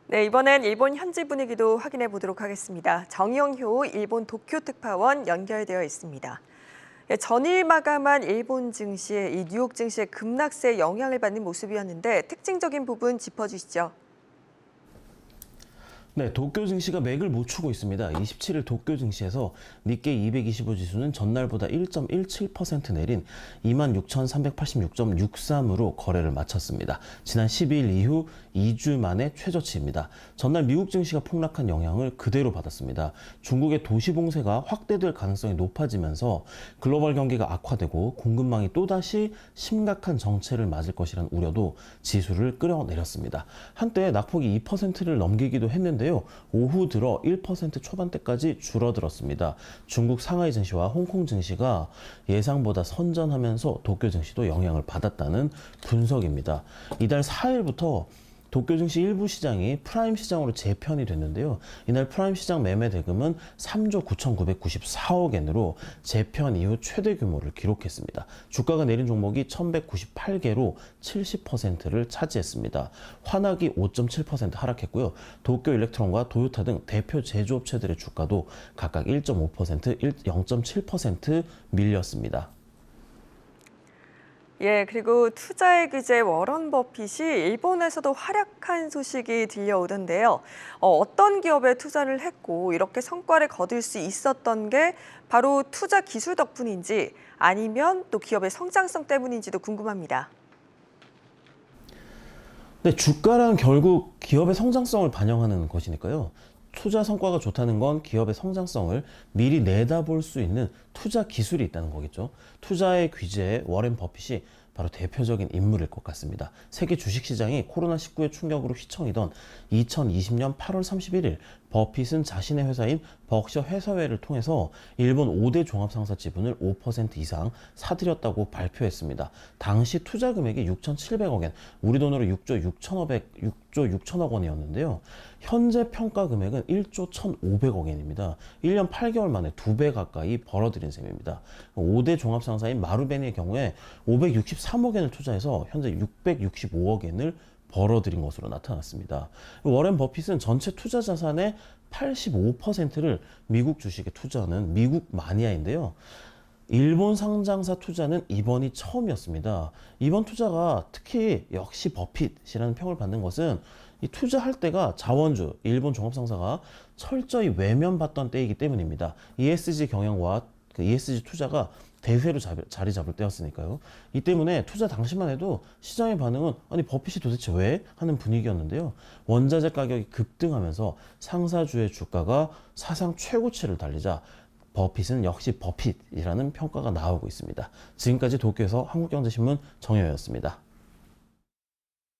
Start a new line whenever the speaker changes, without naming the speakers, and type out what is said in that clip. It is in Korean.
네, 이번엔 일본 현지 분위기도 확인해 보도록 하겠습니다. 정영효 일본 도쿄 특파원 연결되어 있습니다. 전일 마감한 일본 증시, 이 뉴욕 증시의 급락세에 영향을 받는 모습이었는데 특징적인 부분 짚어주시죠.
네, 도쿄 증시가 맥을 못 추고 있습니다. 27일 도쿄 증시에서 니케이 225 지수는 전날보다 1.17% 내린 26,386.63으로 거래를 마쳤습니다. 지난 12일 이후 2주 만에 최저치입니다. 전날 미국 증시가 폭락한 영향을 그대로 받았습니다. 중국의 도시 봉쇄가 확대될 가능성이 높아지면서 글로벌 경기가 악화되고 공급망이 또다시 심각한 정체를 맞을 것이라는 우려도 지수를 끌어내렸습니다. 한때 낙폭이 2%를 넘기기도 했는데 오후 들어 1% 초반대까지 줄어들었습니다. 중국 상하이 증시와 홍콩 증시가 예상보다 선전하면서 도쿄 증시도 영향을 받았다는 분석입니다. 이달 4일부터 도쿄 증시 일부 시장이 프라임 시장으로 재편이 됐는데요. 이날 프라임 시장 매매 대금은 3조 9,994억 엔으로 재편 이후 최대 규모를 기록했습니다. 주가가 내린 종목이 1,198개로 70%를 차지했습니다. 환학이 5.7% 하락했고요. 도쿄 일렉트론과 도요타 등 대표 제조업체들의 주가도 각각 1.5%, 0.7% 밀렸습니다.
그리고 투자의 귀재 워런 버핏이 일본에서도 활약한 소식이 들려오던데요. 어떤 기업에 투자를 했고 이렇게 성과를 거둘 수 있었던 게 바로 투자 기술 덕분인지 아니면 또 기업의 성장성 때문인지도 궁금합니다.
네, 주가란 결국 기업의 성장성을 반영하는 것이니까요. 투자 성과가 좋다는 건 기업의 성장성을 미리 내다볼 수 있는 투자 기술이 있다는 거겠죠. 투자의 귀재에 워렌 버핏이 바로 대표적인 인물일 것 같습니다. 세계 주식시장이 코로나19의 충격으로 휘청이던 2020년 8월 31일 버핏은 자신의 회사인 버크셔 해서웨를 통해서 일본 5대 종합상사 지분을 5% 이상 사들였다고 발표했습니다. 당시 투자 금액이 6,700억 엔, 우리 돈으로 6조 6천억 원이었는데요. 현재 평가 금액은 1조 1,500억 엔입니다. 1년 8개월 만에 2배 가까이 벌어들인 셈입니다. 5대 종합상사인 마루베니의 경우에 563억 엔을 투자해서 현재 665억 엔을 벌어들인 것으로 나타났습니다. 워렌 버핏은 전체 투자 자산의 85%를 미국 주식에 투자하는 미국 마니아인데요. 일본 상장사 투자는 이번이 처음이었습니다. 이번 투자가 특히 역시 버핏이라는 평을 받는 것은 이 투자할 때가 자원주, 일본 종합상사가 철저히 외면받던 때이기 때문입니다. ESG 경영과 ESG 투자가 대세로 자리 잡을 때였으니까요. 이 때문에 투자 당시만 해도 시장의 반응은 아니 버핏이 도대체 왜? 하는 분위기였는데요. 원자재 가격이 급등하면서 상사주의 주가가 사상 최고치를 달리자 버핏은 역시 버핏이라는 평가가 나오고 있습니다. 지금까지 도쿄에서 한국경제신문 정효였습니다.